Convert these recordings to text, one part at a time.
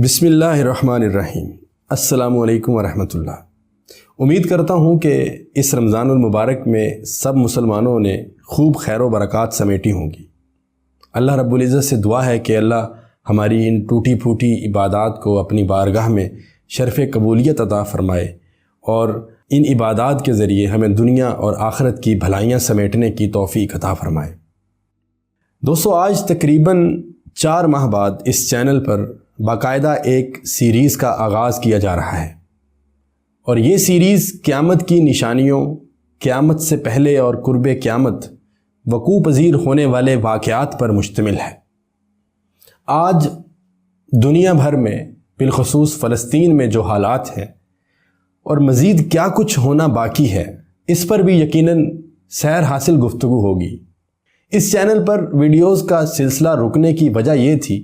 بسم اللہ الرحمن الرحیم۔ السلام علیکم ورحمۃ اللہ۔ امید کرتا ہوں کہ اس رمضان المبارک میں سب مسلمانوں نے خوب خیر و برکات سمیٹی ہوں گی۔ اللہ رب العزت سے دعا ہے کہ اللہ ہماری ان ٹوٹی پھوٹی عبادات کو اپنی بارگاہ میں شرف قبولیت عطا فرمائے اور ان عبادات کے ذریعے ہمیں دنیا اور آخرت کی بھلائیاں سمیٹنے کی توفیق عطا فرمائے۔ دوستو، آج تقریباً 4 ماہ بعد اس چینل پر باقاعدہ ایک سیریز کا آغاز کیا جا رہا ہے، اور یہ سیریز قیامت کی نشانیوں، قیامت سے پہلے اور قرب قیامت وقوع پذیر ہونے والے واقعات پر مشتمل ہے۔ آج دنیا بھر میں بالخصوص فلسطین میں جو حالات ہیں اور مزید کیا کچھ ہونا باقی ہے، اس پر بھی یقیناً سیر حاصل گفتگو ہوگی۔ اس چینل پر ویڈیوز کا سلسلہ رکنے کی وجہ یہ تھی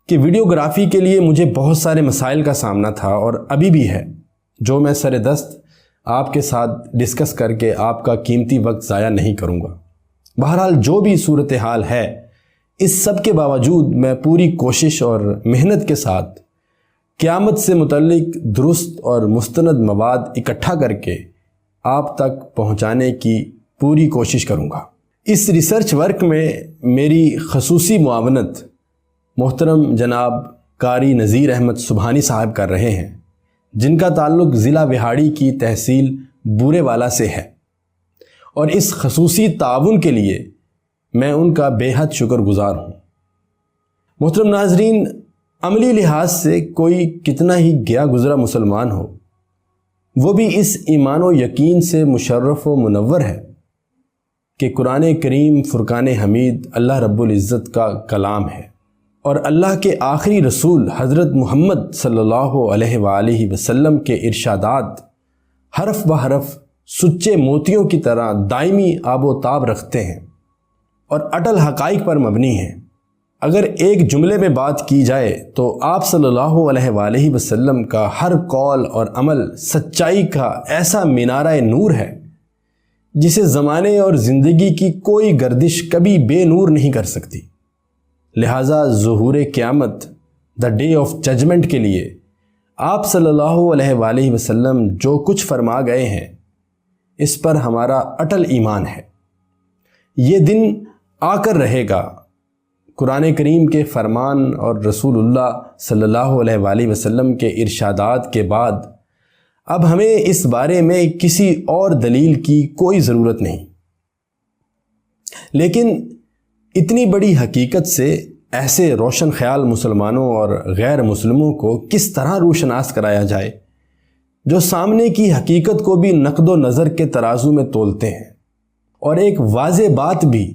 کہ ویڈیوگرافی کے لیے مجھے بہت سارے مسائل کا سامنا تھا، اور ابھی بھی ہے، جو میں سر دست آپ کے ساتھ ڈسکس کر کے آپ کا قیمتی وقت ضائع نہیں کروں گا۔ بہرحال جو بھی صورتحال ہے، اس سب کے باوجود میں پوری کوشش اور محنت کے ساتھ قیامت سے متعلق درست اور مستند مواد اکٹھا کر کے آپ تک پہنچانے کی پوری کوشش کروں گا۔ اس ریسرچ ورک میں میری خصوصی معاونت محترم جناب قاری نذیر احمد سبحانی صاحب کر رہے ہیں، جن کا تعلق ضلع وہاڑی کی تحصیل بورے والا سے ہے، اور اس خصوصی تعاون کے لیے میں ان کا بے حد شکر گزار ہوں۔ محترم ناظرین، عملی لحاظ سے کوئی کتنا ہی گیا گزرا مسلمان ہو، وہ بھی اس ایمان و یقین سے مشرف و منور ہے کہ قرآن کریم فرقان حمید اللہ رب العزت کا کلام ہے، اور اللہ کے آخری رسول حضرت محمد صلی اللہ علیہ وآلہ وسلم کے ارشادات حرف بحرف سچے موتیوں کی طرح دائمی آب و تاب رکھتے ہیں اور اٹل حقائق پر مبنی ہیں۔ اگر ایک جملے میں بات کی جائے تو آپ صلی اللہ علیہ وآلہ وسلم کا ہر قول اور عمل سچائی کا ایسا مینارہ نور ہے جسے زمانے اور زندگی کی کوئی گردش کبھی بے نور نہیں کر سکتی۔ لہٰذا ظہور قیامت، دا ڈے آف ججمنٹ کے لیے آپ صلی اللہ علیہ وآلہ وسلم جو کچھ فرما گئے ہیں، اس پر ہمارا اٹل ایمان ہے۔ یہ دن آ کر رہے گا۔ قرآن کریم کے فرمان اور رسول اللہ صلی اللہ علیہ وآلہ وسلم کے ارشادات کے بعد اب ہمیں اس بارے میں کسی اور دلیل کی کوئی ضرورت نہیں۔ لیکن اتنی بڑی حقیقت سے ایسے روشن خیال مسلمانوں اور غیر مسلموں کو کس طرح روشناس کرایا جائے جو سامنے کی حقیقت کو بھی نقد و نظر کے ترازو میں تولتے ہیں اور ایک واضح بات بھی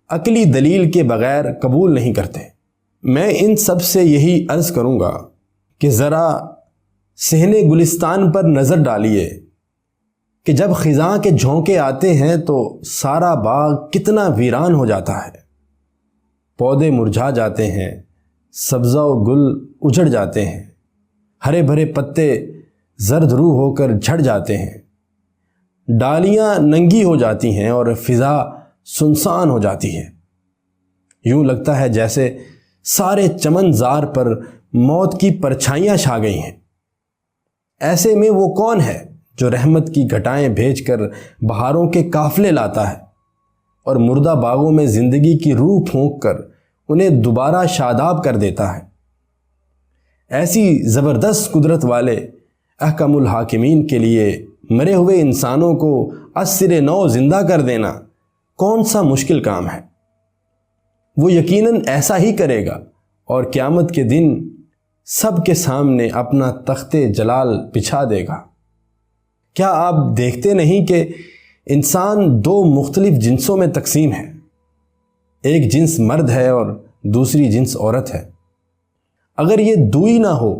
عقلی دلیل کے بغیر قبول نہیں کرتے۔ میں ان سب سے یہی عرض کروں گا کہ ذرا صحن گلستان پر نظر ڈالیے کہ جب خزاں کے جھونکے آتے ہیں تو سارا باغ کتنا ویران ہو جاتا ہے۔ پودے مرجھا جاتے ہیں، سبزہ و گل اجڑ جاتے ہیں، ہرے بھرے پتے زرد رو ہو کر جھڑ جاتے ہیں، ڈالیاں ننگی ہو جاتی ہیں اور فضا سنسان ہو جاتی ہے۔ یوں لگتا ہے جیسے سارے چمن زار پر موت کی پرچھائیاں چھا گئی ہیں۔ ایسے میں وہ کون ہے جو رحمت کی گھٹائیں بھیج کر بہاروں کے قافلے لاتا ہے اور مردہ باغوں میں زندگی کی روح پھونک کر انہیں دوبارہ شاداب کر دیتا ہے؟ ایسی زبردست قدرت والے احکم الحاکمین کے لیے مرے ہوئے انسانوں کو از سر نو زندہ کر دینا کون سا مشکل کام ہے؟ وہ یقیناً ایسا ہی کرے گا، اور قیامت کے دن سب کے سامنے اپنا تخت جلال بچھا دے گا۔ کیا آپ دیکھتے نہیں کہ انسان 2 مختلف جنسوں میں تقسیم ہے؟ ایک جنس مرد ہے اور دوسری جنس عورت ہے۔ اگر یہ دوئی نہ ہو،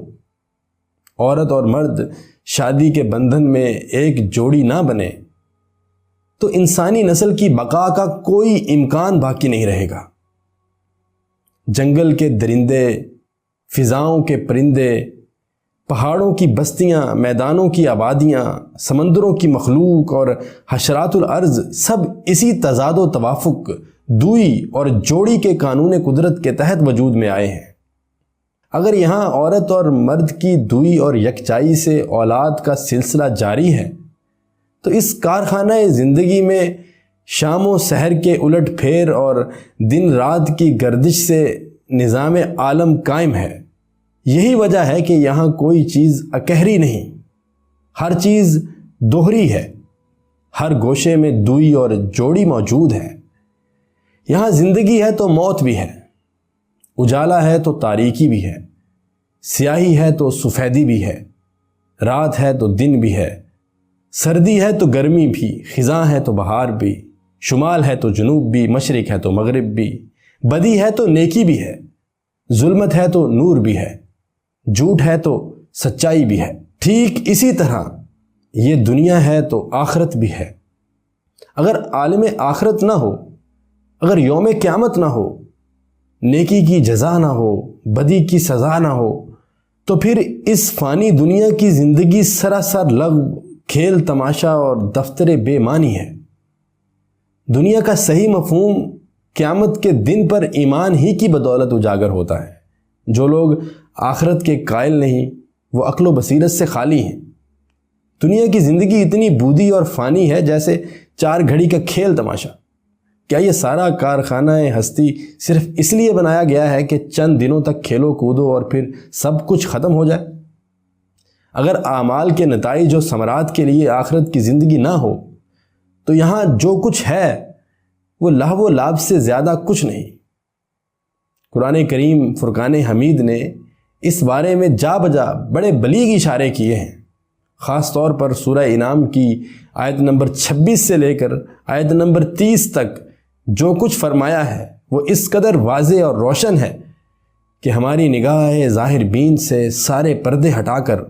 عورت اور مرد شادی کے بندھن میں ایک جوڑی نہ بنے، تو انسانی نسل کی بقا کا کوئی امکان باقی نہیں رہے گا۔ جنگل کے درندے، فضاؤں کے پرندے، پہاڑوں کی بستیاں، میدانوں کی آبادیاں، سمندروں کی مخلوق اور حشرات الارض سب اسی تضاد و توافق، دوئی اور جوڑی کے قانون قدرت کے تحت وجود میں آئے ہیں۔ اگر یہاں عورت اور مرد کی دوئی اور یکجائی سے اولاد کا سلسلہ جاری ہے تو اس کارخانہ زندگی میں شام و سحر کے الٹ پھیر اور دن رات کی گردش سے نظام عالم قائم ہے۔ یہی وجہ ہے کہ یہاں کوئی چیز اکہری نہیں، ہر چیز دوہری ہے، ہر گوشے میں دوئی اور جوڑی موجود ہے۔ یہاں زندگی ہے تو موت بھی ہے، اجالا ہے تو تاریکی بھی ہے، سیاہی ہے تو سفیدی بھی ہے، رات ہے تو دن بھی ہے، سردی ہے تو گرمی بھی، خزاں ہے تو بہار بھی، شمال ہے تو جنوب بھی، مشرق ہے تو مغرب بھی، بدی ہے تو نیکی بھی ہے، ظلمت ہے تو نور بھی ہے، جھوٹ ہے تو سچائی بھی ہے۔ ٹھیک اسی طرح یہ دنیا ہے تو آخرت بھی ہے۔ اگر عالم آخرت نہ ہو، اگر یوم قیامت نہ ہو، نیکی کی جزا نہ ہو، بدی کی سزا نہ ہو، تو پھر اس فانی دنیا کی زندگی سراسر لغو، کھیل تماشا اور دفتر بے معنی ہے۔ دنیا کا صحیح مفہوم قیامت کے دن پر ایمان ہی کی بدولت اجاگر ہوتا ہے۔ جو لوگ آخرت کے قائل نہیں وہ عقل و بصیرت سے خالی ہیں۔ دنیا کی زندگی اتنی بودی اور فانی ہے جیسے 4 گھڑی کا کھیل تماشا۔ کیا یہ سارا کارخانہ ہستی صرف اس لیے بنایا گیا ہے کہ چند دنوں تک کھیلو کودو اور پھر سب کچھ ختم ہو جائے؟ اگر اعمال کے نتائج و ثمرات کے لیے آخرت کی زندگی نہ ہو تو یہاں جو کچھ ہے وہ لہو و لعب سے زیادہ کچھ نہیں۔ قرآن کریم فرقان حمید نے اس بارے میں جا بجا بڑے بلیغ اشارے کیے ہیں۔ خاص طور پر سورہ انعام کی آیت نمبر 26 سے لے کر آیت نمبر 30 تک جو کچھ فرمایا ہے وہ اس قدر واضح اور روشن ہے کہ ہماری نگاہ ظاہر بین سے سارے پردے ہٹا کر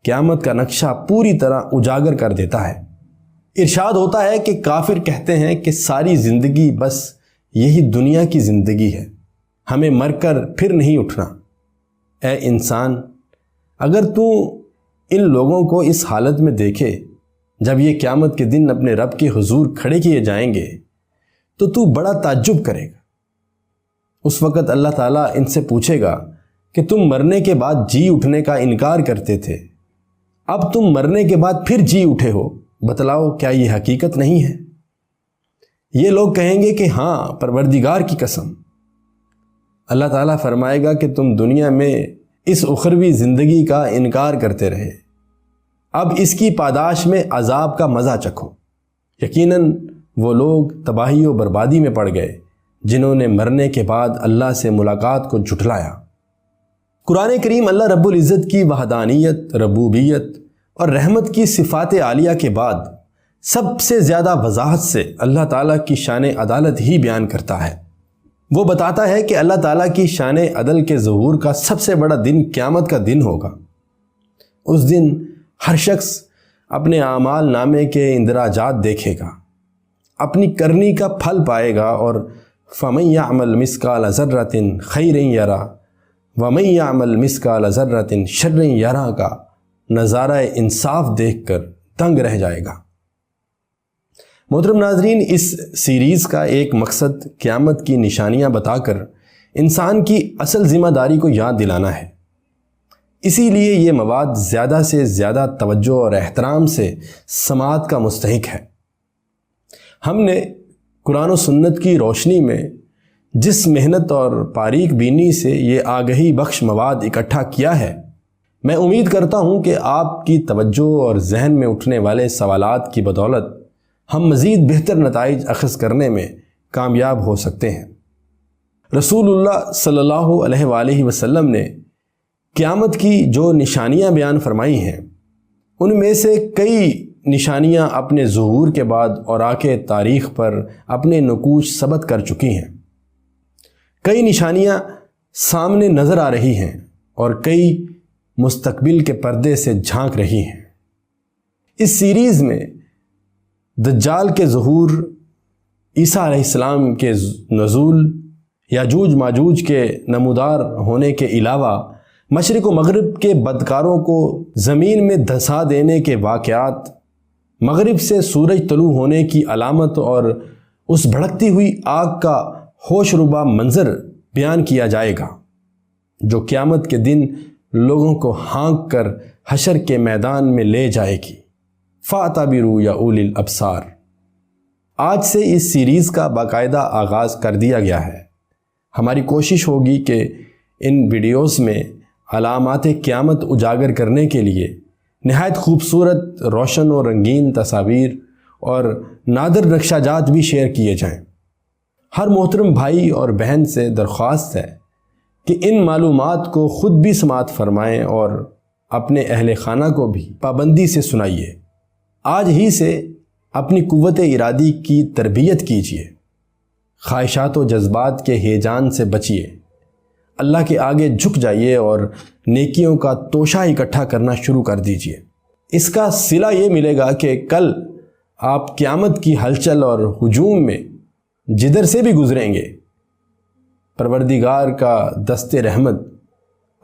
قیامت کا نقشہ پوری طرح اجاگر کر دیتا ہے۔ ارشاد ہوتا ہے کہ کافر کہتے ہیں کہ ساری زندگی بس یہی دنیا کی زندگی ہے، ہمیں مر کر پھر نہیں اٹھنا۔ اے انسان، اگر تو ان لوگوں کو اس حالت میں دیکھے جب یہ قیامت کے دن اپنے رب کے حضور کھڑے کیے جائیں گے تو بڑا تعجب کرے گا۔ اس وقت اللہ تعالیٰ ان سے پوچھے گا کہ تم مرنے کے بعد جی اٹھنے کا انکار کرتے تھے، اب تم مرنے کے بعد پھر جی اٹھے ہو، بتلاؤ کیا یہ حقیقت نہیں ہے؟ یہ لوگ کہیں گے کہ ہاں پروردگار کی قسم۔ اللہ تعالیٰ فرمائے گا کہ تم دنیا میں اس اخروی زندگی کا انکار کرتے رہے، اب اس کی پاداش میں عذاب کا مزہ چکھو۔ یقیناً وہ لوگ تباہی و بربادی میں پڑ گئے جنہوں نے مرنے کے بعد اللہ سے ملاقات کو جھٹلایا۔ قرآن کریم اللہ رب العزت کی وحدانیت، ربوبیت اور رحمت کی صفات عالیہ کے بعد سب سے زیادہ وضاحت سے اللہ تعالیٰ کی شان عدالت ہی بیان کرتا ہے۔ وہ بتاتا ہے کہ اللہ تعالیٰ کی شان عدل کے ظہور کا سب سے بڑا دن قیامت کا دن ہوگا۔ اس دن ہر شخص اپنے اعمال نامے کے اندراجات دیکھے گا، اپنی کرنی کا پھل پائے گا، اور فَمَن يَعْمَلْ مِثْقَالَ ذَرَّةٍ خَيْرٍ يَرَهُ وَمَن يَعْمَلْ مِثْقَالَ ذَرَّةٍ شَرٍّ يَرَهُ کا نظارہ انصاف دیکھ کر دنگ رہ جائے گا۔ محترم ناظرین، اس سیریز کا ایک مقصد قیامت کی نشانیاں بتا کر انسان کی اصل ذمہ داری کو یاد دلانا ہے۔ اسی لیے یہ مواد زیادہ سے زیادہ توجہ اور احترام سے سماعت کا مستحق ہے۔ ہم نے قرآن و سنت کی روشنی میں جس محنت اور باریک بینی سے یہ آگہی بخش مواد اکٹھا کیا ہے، میں امید کرتا ہوں کہ آپ کی توجہ اور ذہن میں اٹھنے والے سوالات کی بدولت ہم مزید بہتر نتائج اخذ کرنے میں کامیاب ہو سکتے ہیں۔ رسول اللہ صلی اللہ علیہ وآلہ وسلم نے قیامت کی جو نشانیاں بیان فرمائی ہیں ان میں سے کئی نشانیاں اپنے ظہور کے بعد اوراق تاریخ پر اپنے نقوش ثبت کر چکی ہیں۔ کئی نشانیاں سامنے نظر آ رہی ہیں اور کئی مستقبل کے پردے سے جھانک رہی ہیں۔ اس سیریز میں دجال کے ظہور، عیسیٰ علیہ السلام کے نزول، یاجوج ماجوج کے نمودار ہونے کے علاوہ مشرق و مغرب کے بدکاروں کو زمین میں دھسا دینے کے واقعات، مغرب سے سورج طلوع ہونے کی علامت اور اس بھڑکتی ہوئی آگ کا ہوش ربا منظر بیان کیا جائے گا۔ جو قیامت کے دن لوگوں کو ہانک کر حشر کے میدان میں لے جائے گی۔ فَاعْتَبِرُوا یا اولی الابصار۔ آج سے اس سیریز کا باقاعدہ آغاز کر دیا گیا ہے۔ ہماری کوشش ہوگی کہ ان ویڈیوز میں علامات قیامت اجاگر کرنے کے لیے نہایت خوبصورت، روشن اور رنگین تصاویر اور نادر نقشہ جات بھی شیئر کیے جائیں۔ ہر محترم بھائی اور بہن سے درخواست ہے کہ ان معلومات کو خود بھی سماعت فرمائیں اور اپنے اہل خانہ کو بھی پابندی سے سنائیے۔ آج ہی سے اپنی قوت ارادی کی تربیت کیجیے، خواہشات و جذبات کے ہیجان سے بچیے، اللہ کے آگے جھک جائیے اور نیکیوں کا توشہ اکٹھا کرنا شروع کر دیجیے۔ اس کا صلہ یہ ملے گا کہ کل آپ قیامت کی ہلچل اور ہجوم میں جدھر سے بھی گزریں گے، پروردگار کا دست رحمت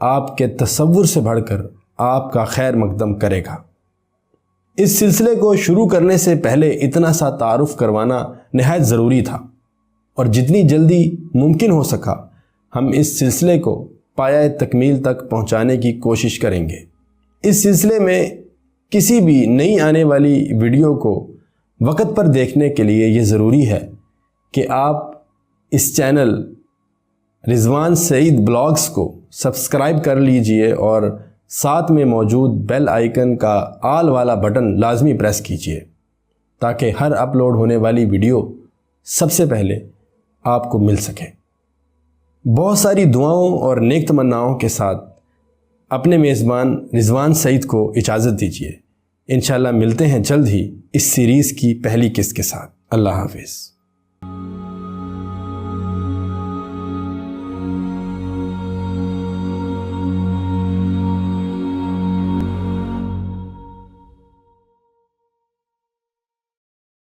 آپ کے تصور سے بڑھ کر آپ کا خیر مقدم کرے گا۔ اس سلسلے کو شروع کرنے سے پہلے اتنا سا تعارف کروانا نہایت ضروری تھا، اور جتنی جلدی ممکن ہو سکا ہم اس سلسلے کو پایہ تکمیل تک پہنچانے کی کوشش کریں گے۔ اس سلسلے میں کسی بھی نئی آنے والی ویڈیو کو وقت پر دیکھنے کے لیے یہ ضروری ہے کہ آپ اس چینل رضوان سعید بلاگز کو سبسکرائب کر لیجئے اور ساتھ میں موجود بیل آئیکن کا آل والا بٹن لازمی پریس کیجئے تاکہ ہر اپلوڈ ہونے والی ویڈیو سب سے پہلے آپ کو مل سکے۔ بہت ساری دعاؤں اور نیک تمناؤں کے ساتھ اپنے میزبان رضوان سعید کو اجازت دیجیے۔ انشاءاللہ ملتے ہیں جلد ہی اس سیریز کی پہلی قسط کے ساتھ۔ اللہ حافظ۔